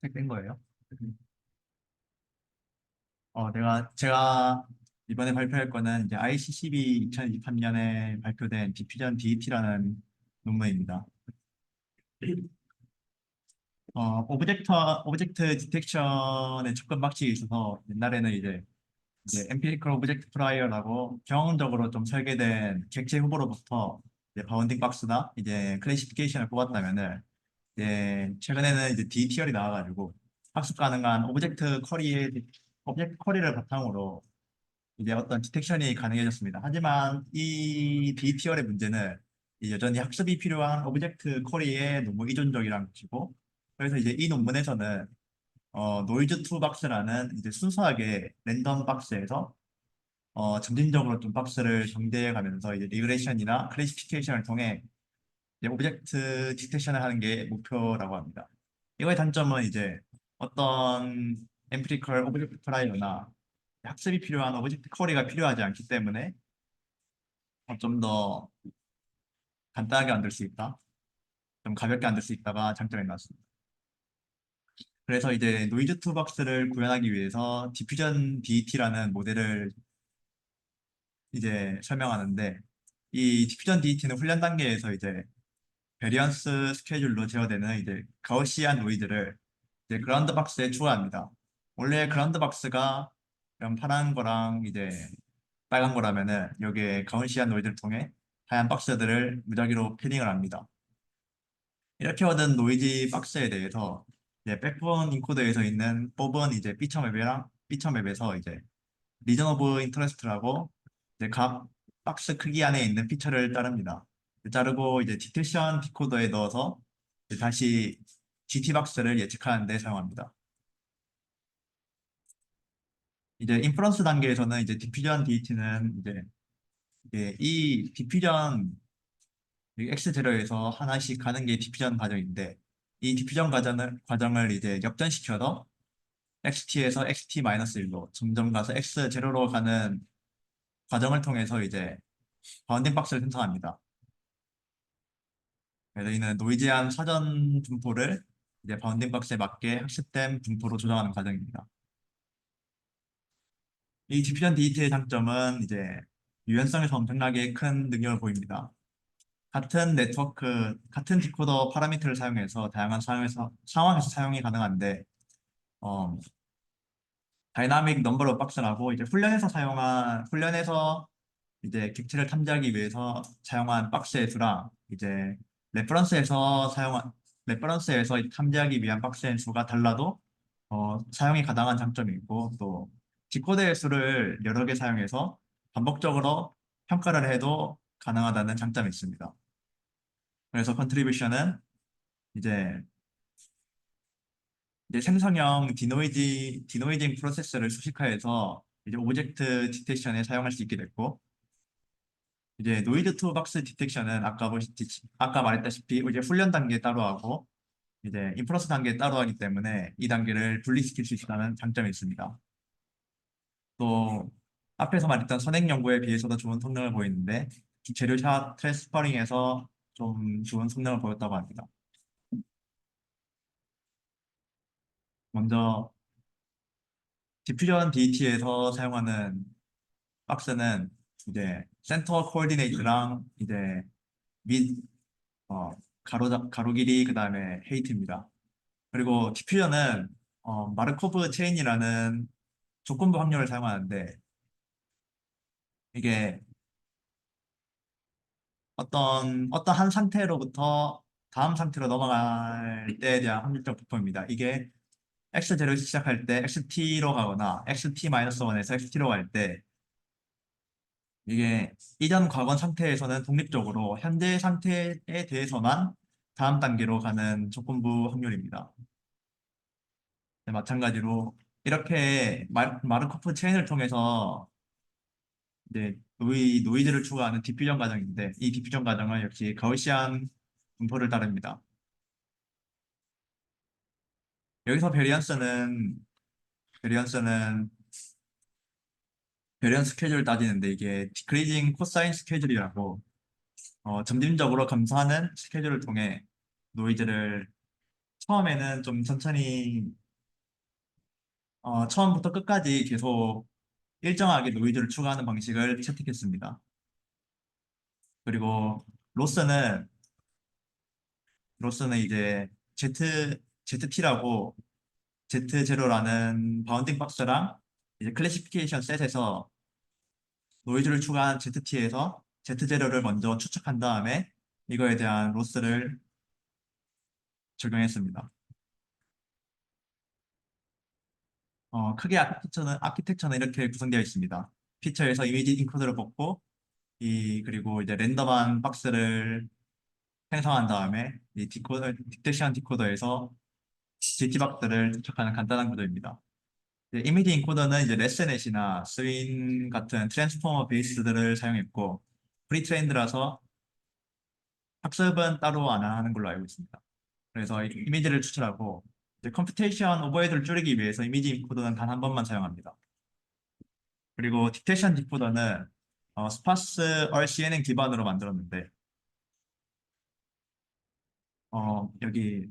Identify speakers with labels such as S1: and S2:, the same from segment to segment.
S1: 택된 거예요? 제가 이번에 발표할 거는 이제 ICCB 2023년에 발표된 디퓨전 DET라는 논문입니다. 오브젝트 디텍션의 접근 방식이 있어서 옛날에는 이제 Empirical Object Prior라고 경험적으로 좀 설계된 객체 후보로부터 이제 바운딩 박스나 이제 클래시피케이션을 뽑았다면은 이제 최근에는 이제 DTR이 나와가지고 학습 가능한 오브젝트 쿼리를 바탕으로 이제 어떤 디텍션이 가능해졌습니다. 하지만 이 DTR의 문제는 여전히 학습이 필요한 오브젝트 쿼리에 너무 의존적이라는 것이고, 그래서 이제 이 논문에서는 노이즈 투 박스라는 이제 순수하게 랜덤 박스에서 점진적으로 좀 박스를 정대해 가면서 이제 리그레이션이나 클래시피케이션을 통해 이제 오브젝트 디텍션을 하는 게 목표라고 합니다. 이거의 단점은 이제 어떤 엠피리컬 오브젝트 프라이어나 학습이 필요한 오브젝트 쿼리가 필요하지 않기 때문에 좀 더 간단하게 만들 수 있다, 좀 가볍게 만들 수 있다가 장점인 것 같습니다. 그래서 이제 노이즈 투 박스를 구현하기 위해서 디퓨전 DET라는 모델을 이제 설명하는데, 이 디퓨전 DET는 훈련 단계에서 이제 베리언스 스케줄로 제어되는 이제 가우시안 노이즈를 이제 그라운드 박스에 추가합니다. 원래 그라운드 박스가 이런 파란 거랑 이제 빨간 거라면은 여기에 가우시안 노이즈를 통해 하얀 박스들을 무작위로 패딩을 합니다. 이렇게 얻은 노이즈 박스에 대해서 이제 백본 인코더에서 있는 뽑은 이제 피처맵이랑 피처맵에서 이제 리전 오브 인터레스트라고 이제 각 박스 크기 안에 있는 피처를 자릅니다. 자르고 이제 디텍션 디코더에 넣어서 이제 다시 GT 박스를 예측하는 데 사용합니다. 이제 인퍼런스 단계에서는 이제 디퓨전 DET는 이제 이 디퓨전 X0에서 하나씩 가는 게 디퓨전 과정인데, 이 디퓨전 과정을 이제 역전시켜서 XT에서 XT-1로 점점 가서 X0로 가는 과정을 통해서 이제 바운딩 박스를 생성합니다. 그래서 이는 노이즈한 사전 분포를 이제 바운딩 박스에 맞게 학습된 분포로 조정하는 과정입니다. 이 디퓨전 DET의 장점은 이제 유연성에서 엄청나게 큰 능력을 보입니다. 같은 디코더 파라미터를 사용해서 다양한 상황에서 사용이 가능한데, 어, 다이나믹 넘버로 박스라고 이제 훈련에서 이제 객체를 탐지하기 위해서 사용한 박스의 수랑 이제 레퍼런스에서 사용한 레퍼런스에서 탐지하기 위한 박스의 수가 달라도 사용이 가능한 장점이 있고, 또 디코더의 수를 여러 개 사용해서 반복적으로 평가를 해도 가능하다는 장점이 있습니다. 그래서 컨트리뷰션은 이제 생성형 디노이징 프로세스를 수식화해서 이제 오브젝트 디텍션에 사용할 수 있게 됐고, 이제 노이즈 투 박스 디텍션은 아까 말했다시피 이제 훈련 단계 따로 하고 이제 인프런스 단계 따로 하기 때문에 이 단계를 분리시킬 수 있다는 장점이 있습니다. 또 앞에서 말했던 선행 연구에 비해서도 좋은 성능을 보이는데, 재료샷 트랜스퍼링에서 좀 좋은 성능을 보였다고 합니다. 먼저 디퓨전 DET에서 사용하는 박스는 이제 센터 코디네이트랑 이제 및 가로 길이 그다음에 헤이트입니다. 그리고 디퓨전은 마르코브 체인이라는 조건부 확률을 사용하는데, 이게 어떤 한 상태로부터 다음 상태로 넘어갈 때에 대한 확률적 부포입니다. 이게 x0에서 시작할 때 xt로 가거나 xt-1에서 xt로 갈 때, 이게 이전 과거 상태에서는 독립적으로 현재 상태에 대해서만 다음 단계로 가는 조건부 확률입니다. 네, 마찬가지로 이렇게 마르코프 체인을 통해서 이제 노이즈를 추구하는 디퓨전 과정인데, 이 디퓨전 과정은 역시 가우시안 분포를 따릅니다. 여기서 베리언스는 베리언스 스케줄을 따지는데, 이게 디크리징 코사인 스케줄이라고 점진적으로 감소하는 스케줄을 통해 노이즈를 처음에는 좀 천천히 처음부터 끝까지 계속 일정하게 노이즈를 추가하는 방식을 채택했습니다. 그리고 로스는 로스는 이제 ZT라고 Z0라는 바운딩 박스랑 이제 클래시피케이션 셋에서 노이즈를 추가한 ZT에서 Z0를 먼저 추측한 다음에 이거에 대한 로스를 적용했습니다. 크게 아키텍처는 이렇게 구성되어 있습니다. 피처에서 이미지 인코더를 뽑고 그리고 이제 랜덤한 박스를 생성한 다음에 딕테이션 디코더에서 GT박스를 추적하는 간단한 구조입니다. 이미지 인코더는 이제 레스넷이나 스윈 같은 트랜스포머 베이스들을 사용했고 프리트레인드라서 학습은 따로 안 하는 걸로 알고 있습니다. 그래서 이미지를 추출하고 이제 컴퓨테이션 오버헤드를 줄이기 위해서 이미지 인코더는 단 한 번만 사용합니다. 그리고 딕테이션 디코더는 스파스 RCNN 기반으로 만들었는데 여기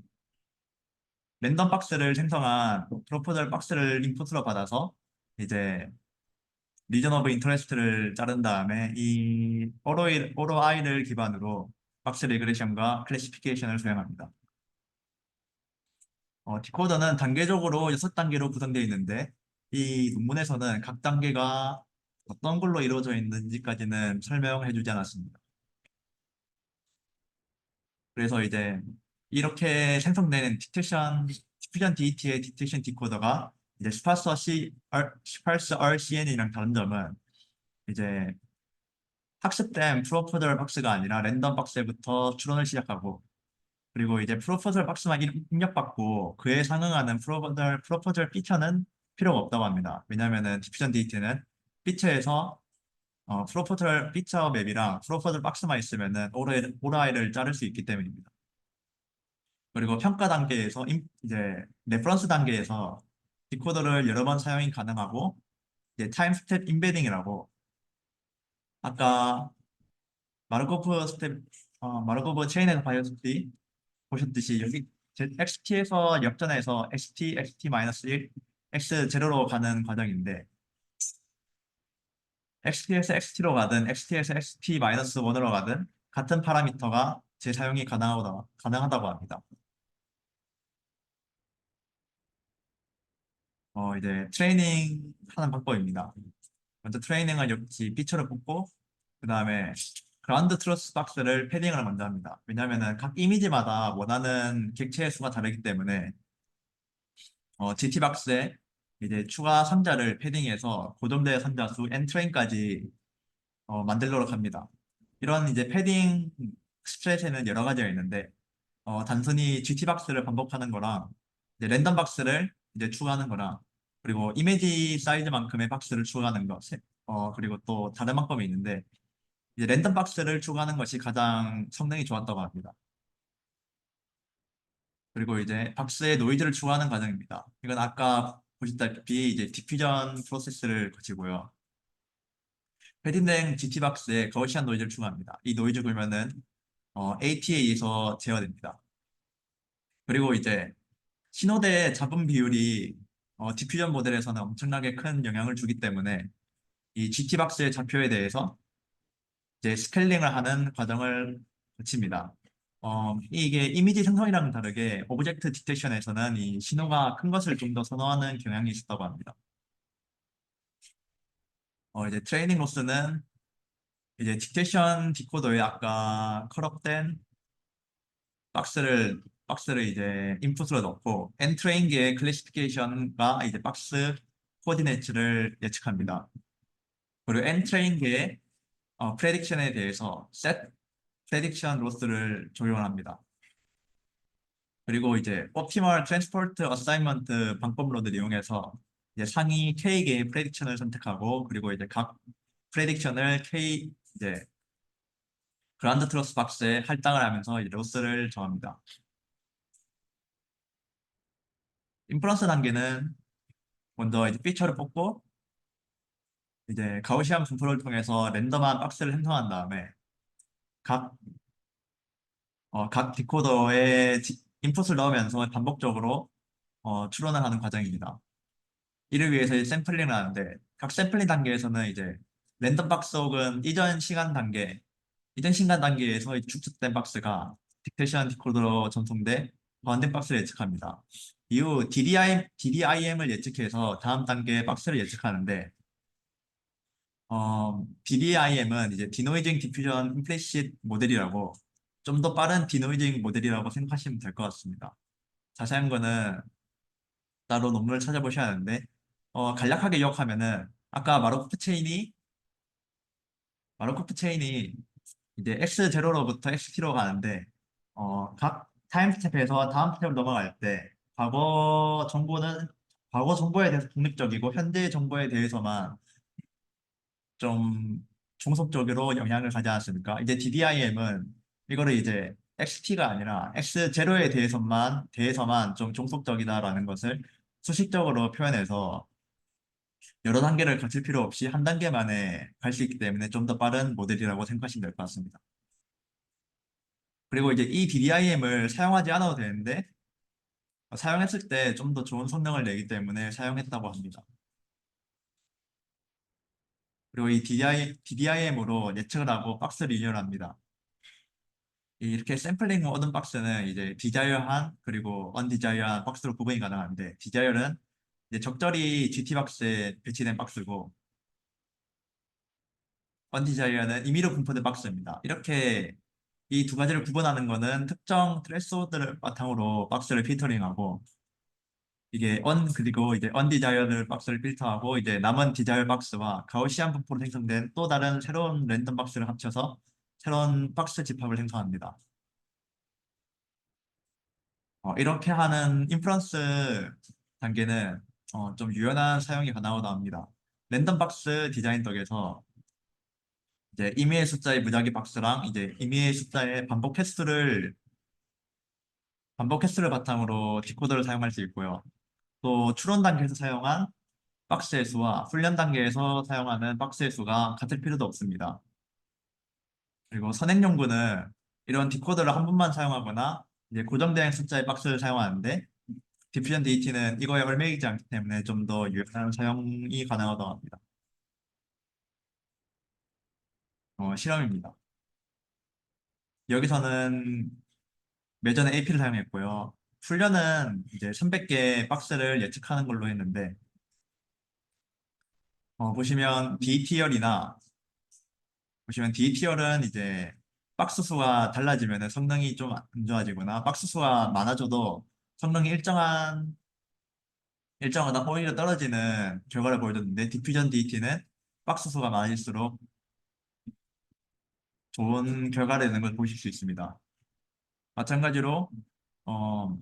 S1: 랜덤 박스를 생성한 프로포절 박스를 인풋으로 받아서 이제 리전 오브 인터레스트를 자른 다음에 이 ORI를 기반으로 박스 리그레션과 클래시피케이션을 수행합니다. 디코더는 단계적으로 6단계로 구성되어 있는데 이 논문에서는 각 단계가 어떤 걸로 이루어져 있는지까지는 설명해 주지 않았습니다. 그래서 이제 이렇게 생성되는 디퓨전 DT의 디텍션 디코더가 이제 스파스 RCN이랑 다른 점은 이제 학습된 프로포절 박스가 아니라 랜덤 박스부터 추론을 시작하고 그리고 이제 프로포절 박스만 입력받고 그에 상응하는 프로포절 피처는 필요가 없다고 합니다. 왜냐하면 디퓨전 DT는 피처에서 프로포절 피처 맵이랑 프로포절 박스만 있으면은 오라이를 자를 수 있기 때문입니다. 그리고 평가 단계에서 이제 레퍼런스 단계에서 디코더를 여러 번 사용이 가능하고 이제 타임 스텝 임베딩이라고 아까 마르코프 체인에서 보셨듯이 여기 XT에서 역전해서 XT-1, X0로 가는 과정인데 XT에서 XT로 가든 XT에서 XT-1으로 가든 같은 파라미터가 재사용이 가능하다고 합니다. 이제 트레이닝 하는 방법입니다. 먼저 트레이닝은 역시 피처를 뽑고 그 다음에 그라운드 트러스 박스를 패딩을 먼저 합니다. 왜냐하면 각 이미지마다 원하는 객체의 수가 다르기 때문에 GT 박스에 이제 추가 선자를 패딩해서 고정된 선자 수 n트레인까지 만들도록 합니다. 이런 이제 패딩 스트레스에는 여러 가지가 있는데 단순히 GT 박스를 반복하는 거랑 이제 랜덤 박스를 이제 추가하는 거랑 그리고 이미지 사이즈만큼의 박스를 추가하는 것 그리고 또 다른 방법이 있는데 이제 랜덤 박스를 추가하는 것이 가장 성능이 좋았다고 합니다. 그리고 이제 박스에 노이즈를 추가하는 과정입니다. 이건 아까 보셨다시피 이제 디퓨전 프로세스를 거치고요. 패딩된 GT 박스에 거시한 노이즈를 추가합니다. 이 노이즈 그러면은 ATA에서 제어됩니다. 그리고 이제 신호대의 잡음 비율이 디퓨전 모델에서는 엄청나게 큰 영향을 주기 때문에 이 GT박스의 좌표에 대해서 이제 스케일링을 하는 과정을 거칩니다. 이게 이미지 생성이랑 다르게 오브젝트 디텍션에서는 이 신호가 큰 것을 좀 더 선호하는 경향이 있었다고 합니다. 이제 트레이닝 로스는 이제 디텍션 디코더에 아까 컬업된 박스를 이제 인풋으로 넣고 엔트레인계의 클래시피케이션과 이제 박스 코디네이트를 예측합니다. 그리고 엔트레인계의 프레딕션에 대해서 셋 프레딕션 로스를 적용을 합니다. 그리고 이제 옵티멀 트랜스포트 어사인먼트 방법론을 이용해서 이제 상위 K개의 프레딕션을 선택하고 그리고 이제 각 프레딕션을 K 이제 그란드 트러스 박스에 할당을 하면서 이제 로스를 정합니다. 인프런스 단계는 먼저 이제 피처를 뽑고 이제 가우시안 분포를 통해서 랜덤한 박스를 생성한 다음에 각, 각 디코더의 인풋을 넣으면서 반복적으로 추론을 하는 과정입니다. 이를 위해서 이제 샘플링을 하는데 각 샘플링 단계에서는 이제 랜덤 박스 혹은 이전 시간 단계에서 축적된 박스가 딕테이션 디코더로 전송돼 바운딩 박스를 예측합니다. 이후 DDIM을 예측해서 다음 단계의 박스를 예측하는데 DDIM은 이제 디노이징 디퓨전 임플리시트 모델이라고 좀 더 빠른 디노이징 모델이라고 생각하시면 될 것 같습니다. 자세한 거는 따로 논문을 찾아보셔야 하는데 간략하게 요약하면은 아까 마르코프 체인이 이제 X0로부터 XT로 가는데 각 타임 스텝에서 다음 스텝으로 넘어갈 때 과거 정보에 대해서 독립적이고 현재 정보에 대해서만 좀 종속적으로 영향을 가지 않았습니까? 이제 DDIM은 이거를 이제 XT가 아니라 X0에 대해서만 좀 종속적이다라는 것을 수식적으로 표현해서 여러 단계를 거칠 필요 없이 한 단계 만에 갈 수 있기 때문에 좀 더 빠른 모델이라고 생각하시면 될 것 같습니다. 그리고 이제 이 DDIM을 사용하지 않아도 되는데 사용했을 때 좀 더 좋은 성능을 내기 때문에 사용했다고 합니다. 그리고 이 DDIM으로 예측을 하고 박스를 이열합니다. 이렇게 샘플링 얻은 박스는 이제 디자이어한 그리고 언디자이어한 박스로 구분이 가능한데 디자이어는 이제 적절히 GT박스에 배치된 박스고 언디자이어는 임의로 분포된 박스입니다. 이렇게 이 두 가지를 구분하는 거는 특정 트레스호드를 바탕으로 박스를 필터링하고 이게 그리고 이제 언디자이어드 박스를 필터하고 이제 남은 디자이어 박스와 가우시안 분포로 생성된 또 다른 새로운 랜덤 박스를 합쳐서 새로운 박스 집합을 생성합니다. 이렇게 하는 인프런스 단계는 좀 유연한 사용이 가능하다고 합니다. 랜덤 박스 디자인 덕에서 이제 임의의 숫자의 무작위 박스랑 이제 임의의 숫자의 반복 횟수를 바탕으로 디코더를 사용할 수 있고요. 또 추론 단계에서 사용한 박스의 수와 훈련 단계에서 사용하는 박스의 수가 같을 필요도 없습니다. 그리고 선행 연구는 이런 디코더를 한 번만 사용하거나 이제 고정된 숫자의 박스를 사용하는데 디퓨전 DT는 이거에 얽매이지 않기 때문에 좀 더 유연한 사용이 가능하다고 합니다. 실험입니다. 여기서는 매전에 AP를 사용했고요. 훈련은 이제 300개 박스를 예측하는 걸로 했는데 보시면 DT열은 이제 박스 수가 달라지면 성능이 좀 안 좋아지거나 박스 수가 많아져도 성능이 일정하다 오히려 떨어지는 결과를 보여줬는데 디퓨전 DT는 박스 수가 많을수록 좋은 결과를 내는 걸 보실 수 있습니다. 마찬가지로 어,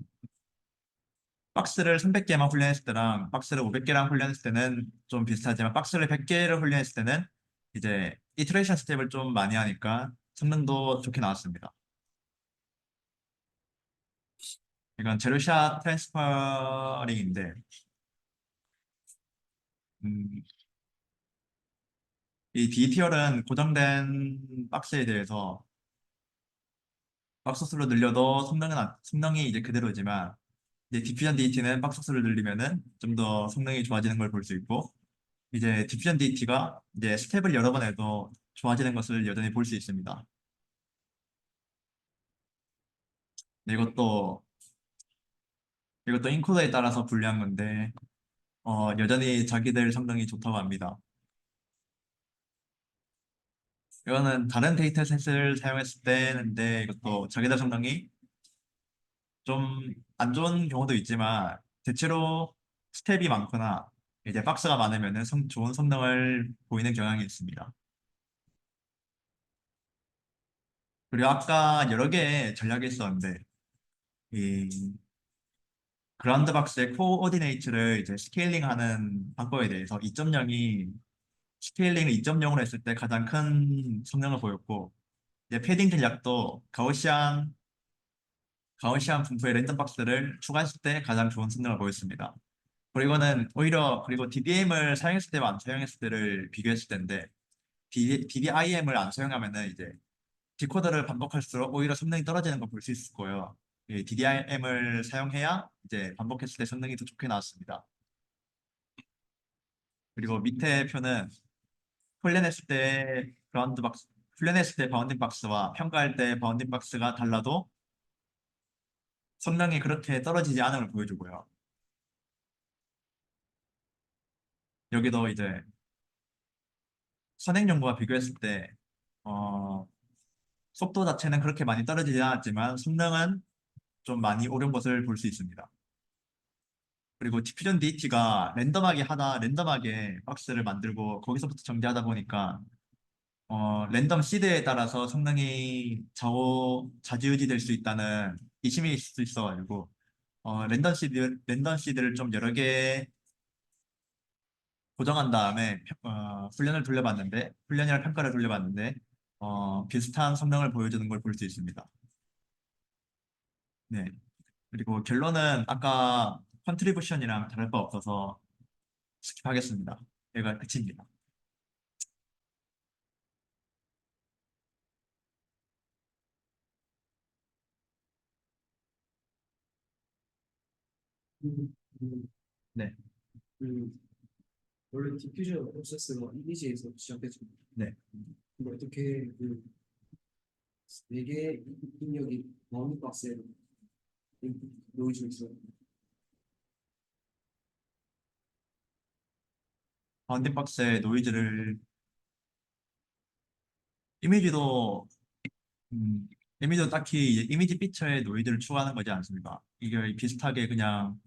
S1: 박스를 300개만 훈련했을 때랑 박스를 500개랑 훈련했을 때는 좀 비슷하지만 박스를 100개를 훈련했을 때는 이제 이터레이션 스텝을 좀 많이 하니까 성능도 좋게 나왔습니다. 이건 제로샷 트랜스퍼링인데 음, 이 DTR은 고정된 박스에 대해서 박스 수를 늘려도 성능이 이제 그대로지만 이제 디퓨전 DT는 박스 수를 늘리면은 좀 더 성능이 좋아지는 걸 볼 수 있고 이제 디퓨전 DT가 이제 스텝을 여러 번 해도 좋아지는 것을 여전히 볼 수 있습니다. 네, 이것도 인코더에 따라서 분류한 건데 여전히 자기들 성능이 좋다고 합니다. 이거는 다른 데이터셋을 사용했을 때인데 이것도 자기들 성능이 좀 안 좋은 경우도 있지만 대체로 스텝이 많거나 이제 박스가 많으면 좋은 성능을 보이는 경향이 있습니다. 그리고 아까 여러 개의 전략이 있었는데 이 그라운드 박스의 코어디네이트를 이제 스케일링하는 방법에 대해서 2.0이 스케일링을 2.0으로 했을 때 가장 큰 성능을 보였고 이제 패딩 전략도 가우시안 분포의 랜덤 박스를 추가했을 때 가장 좋은 성능을 보였습니다. 그리고 DDM을 사용했을 때와 안 사용했을 때를 비교했을 때인데 DDIM을 안 사용하면은 이제 디코더를 반복할수록 오히려 성능이 떨어지는 걸 볼 수 있을 거예요. DDRM을 사용해야 이제 반복했을 때 성능이 더 좋게 나왔습니다. 그리고 밑에 표는 훈련했을 때 그라운드 박스, 훈련했을 때 바운딩 박스와 평가할 때 바운딩 박스가 달라도 성능이 그렇게 떨어지지 않음을 보여주고요. 여기도 이제 선행용과 비교했을 때 속도 자체는 그렇게 많이 떨어지지 않았지만 성능은 좀 많이 오른 것을 볼 수 있습니다. 그리고 디퓨전 DT가 랜덤하게 박스를 만들고 거기서부터 정지하다 보니까 랜덤 시드에 따라서 성능이 좌지우지 될 수 있다는 의심이 있을 수 있어가지고 랜덤 시드를 좀 여러 개 고정한 다음에 훈련이랑 평가를 돌려봤는데 비슷한 성능을 보여주는 걸 볼 수 있습니다. 네. 그리고 결론은 아까 컨트리뷰션이랑 다를 바 없어서 스킵하겠습니다. 얘가 끝입니다.
S2: 음, 음,
S1: 네.
S2: 음, 원래 디퓨전 프로세스가 이미지에서 시작되죠.
S1: 네.
S2: 근데 어떻게 네개 입력이 마우스 박스에 노이즈 있어요.
S1: 바운딩 박스의 노이즈를 이미지도 음, 이미지도 딱히 이제 이미지 피처에 노이즈를 추가하는 거지 않습니까? 이게 비슷하게 그냥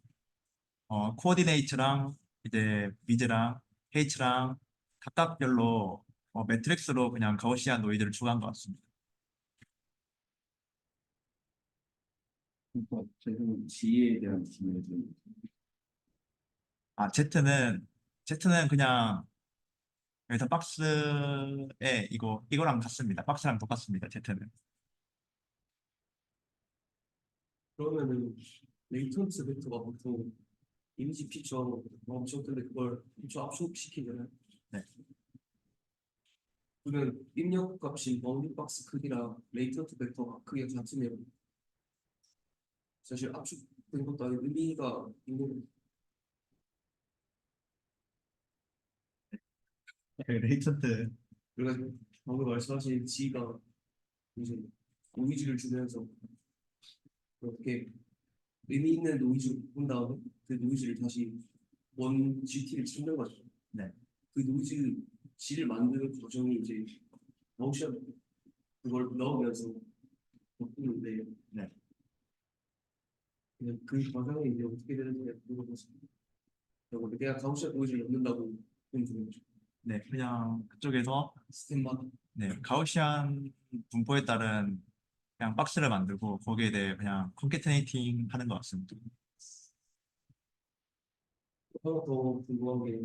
S1: 코어디네이트랑 이제 미드랑 H랑 각각별로 매트릭스로 그냥 가우시안 노이즈를 추가한 것 같습니다.
S3: 그러니까 저는 G에 대한 질문을 좀
S1: 아, Z는 그냥 일단 박스에 이거랑 같습니다. 박스랑 똑같습니다. Z는.
S2: 그러면은 레이턴트 벡터가 보통 이미지 피처 멈췄는데 그걸 피처 압축시키잖아요.
S1: 네.
S2: 그러면 입력 값이 마우스 박스 크기랑 레이턴트 벡터가 크기가 같으면 사실 압축된 것도 아니고 의미가 있는.
S1: 레이턴트
S2: 그래가지고 방금 말씀하신 G가 이제 노이즈를 주면서 어떻게 의미 있는 노이즈를 본 다음에 그 노이즈를 다시 원 GT를 찍는 거죠.
S1: 네.
S2: 그 노이즈 G를 만드는 과정이 이제 가우시안 그걸 넣으면서 바꾸는데
S1: 네.
S2: 그냥 그 과정이 이제 어떻게 되는지 물어봤습니다. 그리고 내가 가우시안 노이즈를 넣는다고 보면 되는 거죠.
S1: 네. 그냥 그쪽에서
S2: 스텝마다.
S1: 네, 가우시안 분포에 따른 그냥 박스를 만들고 거기에 대해 그냥 콘캐테네이팅 하는 것 같습니다.
S2: 하나 더 궁금한 게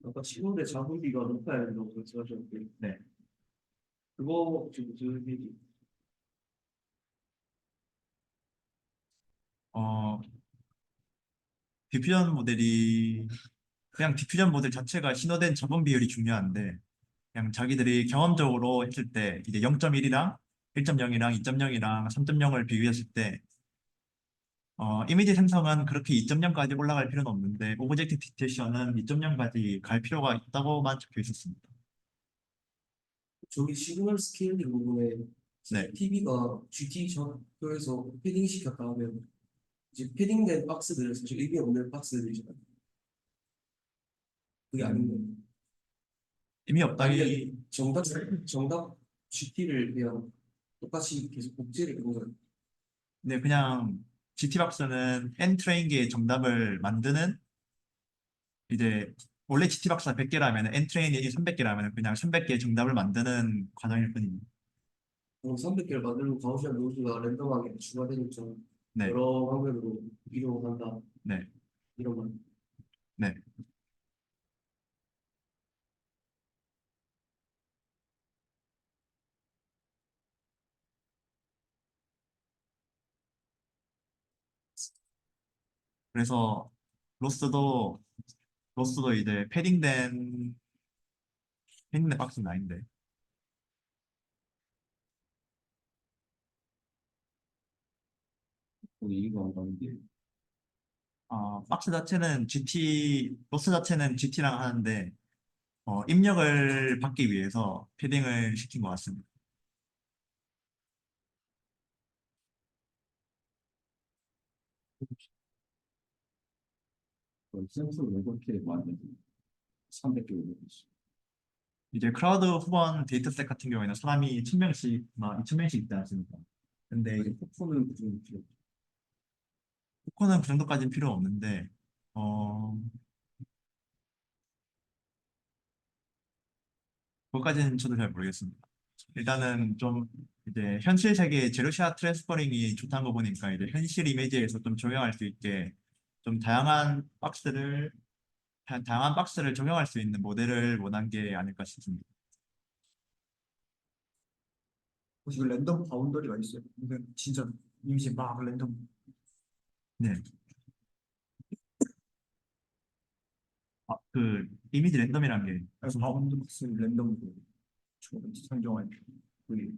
S2: 아까 친구들 자본비가 높아야 된다고 말씀하셨는데
S1: 네.
S2: 그거 혹시 무슨 얘기?
S1: 어, 디퓨전 모델이 그냥 디퓨전 모델 자체가 신호된 저번 비율이 중요한데 그냥 자기들이 경험적으로 했을 때 이제 0.1이랑 1.0이랑 2.0이랑 3.0을 비교했을 때 이미지 생성은 그렇게 2.0까지 올라갈 필요는 없는데 오브젝트 디텍션은 2.0까지 갈 필요가 있다고만 적혀 있었습니다.
S2: 저기 시그널 스케일링 부분에
S1: 네.
S2: TV가 GT 좌표에서 패딩 시켰다 하면 이제 패딩된 박스들은 사실 의미 없는 박스들이잖아요. 그게 아닌 거예요.
S1: 의미 없다기
S2: 아니면 정답 GT를 그냥 똑같이 계속 복제를 해본 거예요.
S1: 네, 그냥 GT박스는 N트레인계의 정답을 만드는 이제 원래 GT박스가 100개라면 N트레인이 300개라면 그냥 300개의 정답을 만드는 과정일 뿐입니다.
S2: 300개를 만들고 가우시안 로즈가 랜덤하게 추가되니까
S1: 네,
S2: 여러 방면으로 이동한다
S1: 네,
S2: 이런 거.
S1: 네. 그래서 로스도 로스도 이제 패딩된 박스는 아닌데
S3: 이해가 안 가는 게
S1: 박스 자체는 로스 자체는 GT랑 하는데, 입력을 받기 위해서 패딩을 시킨 것 같습니다.
S3: 센서를 왜 그렇게 많이 300개 올리고 있어.
S1: 이제 크라우드 후원 데이터셋 같은 경우에는 사람이 1000명씩, 막 2000명씩 있지 않습니까? 근데
S3: 아니, 포크는 무슨 필요 없죠.
S1: 코코는 그 정도까지는 필요 없는데, 어, 그것까지는 저도 잘 모르겠습니다. 일단은 좀 이제 현실 세계의 제로샷 트랜스퍼링이 좋다는 거 보니까 이제 현실 이미지에서 좀 적용할 수 있게 좀 다양한 박스를 적용할 수 있는 모델을 원한 게 아닐까 싶습니다.
S4: 혹시 그 랜덤 바운더리가 있어요? 이게 진짜 이미지 막 랜덤.
S1: 네. 그 이미지 랜덤이란 게
S4: 그래서 바운드 박스 랜덤으로 선정할 그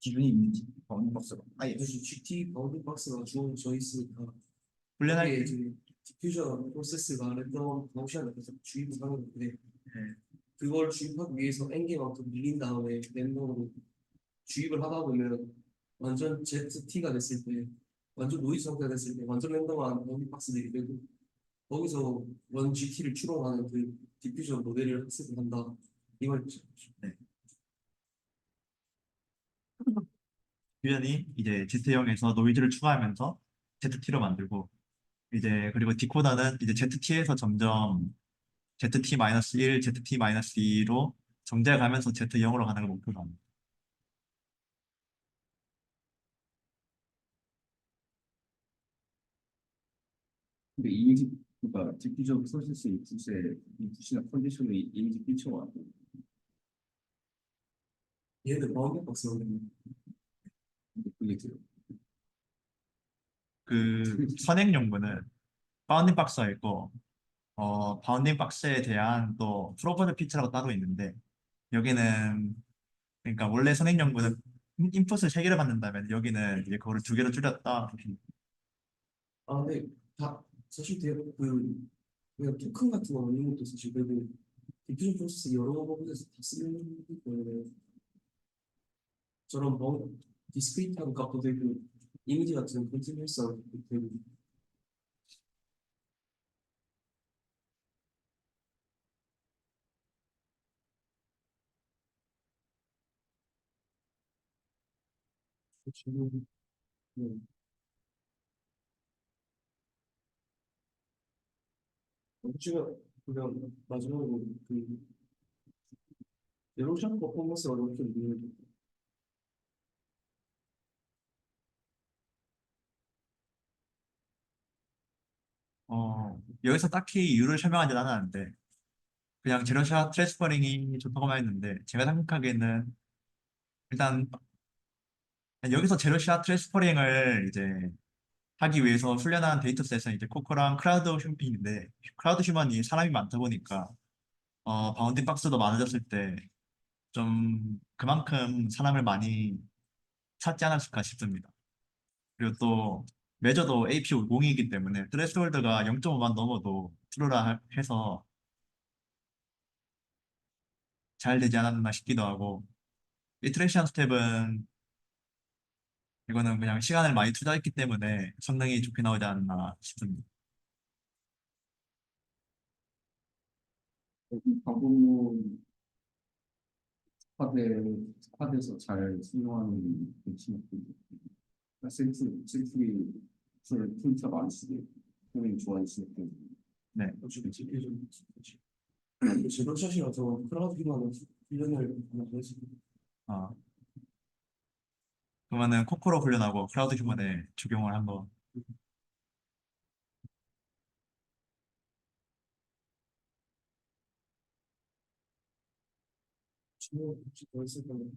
S4: 기준이 있는지 바운드 박스가 아예
S2: 사실 GT 바운딩 박스가 주어져 있으니까
S1: 훈련할
S2: 거기에
S1: 때
S2: 이제 디퓨저 프로세스가 랜덤 펑션을 계속 주입을 하는 건데
S1: 네.
S2: 그걸 주입하기 위해서 n개만큼 밀린 다음에 랜덤으로 주입을 하다 보면 완전 ZT가 됐을 때 완전 노이즈 상태가 됐을 때 완전 랜덤한 바운딩 박스들이 되고 거기서 원 GT를 추론하는 그 디퓨저 모델을 학습을 한다 이 말이죠.
S1: 네. 퓨전이 이제 GT0에서 노이즈를 추가하면서 ZT로 만들고 이제 그리고 디코더는 이제 ZT에서 점점 ZT-1, ZT-2로 정제해 가면서 Z0으로 가는 걸 목표로 합니다.
S3: 근데 이미지 그러니까 디퓨전 프로세스 인풋이나 컨디션에 이미지 필요가 안 돼.
S2: 얘는 바운딩 박스가
S3: 근데 그게 돼요.
S1: 그 선행 용무는 바운딩 박스가 있고 바운딩 박스에 대한 또 프로버저 피처라고 따로 있는데 여기는 그러니까 원래 선행 용무는 인풋을 3개를 받는다면 여기는 이제 그거를 2개로 줄였다.
S2: 아, 근데 다 사실 그 그냥 토큰 같은 거 올리는 것도 사실 그래도 디퓨전 프로세스 여러 곳에서 다 쓰는 거예요. 저런 뭐 디스크리트한 값도 되고 이미지 같은 컨티뉴어스한 것도 되고 지금 지금 그냥 마지막으로 그 에로션 퍼포먼스가 이렇게 있는
S1: 여기서 딱히 이유를 설명하진 않았는데 그냥 제로샷 트랜스퍼링이 좋다고만 했는데 제가 생각하기에는 일단 여기서 제로샷 트랜스퍼링을 이제 하기 위해서 훈련한 데이터셋은 이제 코코랑 크라우드 휴먼인데 크라우드 휴먼이 사람이 많다 보니까 바운딩 박스도 많아졌을 때 좀 그만큼 사람을 많이 찾지 않았을까 싶습니다. 그리고 또 메저도 AP50이기 때문에 트레스홀드가 0.5만 넘어도 트루라 해서 잘 되지 않았나 싶기도 하고 이트레이션 스텝은 이거는 그냥 시간을 많이 투자했기 때문에 성능이 좋게 나오지 않나 싶습니다.
S3: 방법론 스쿼드에서 잘 수용하는 배치는 풀자 많이 쓰고 본인이 좋아했으니까
S1: 네.
S2: 지금 디퓨전 제로샷이라서 크라우드 기반의 훈련을 하나 더 했습니다.
S1: 어, 그러면은 코코로 훈련하고 크라우드 휴먼에 적용을 한 거.
S2: 지금 혹시 더 있을 거예요.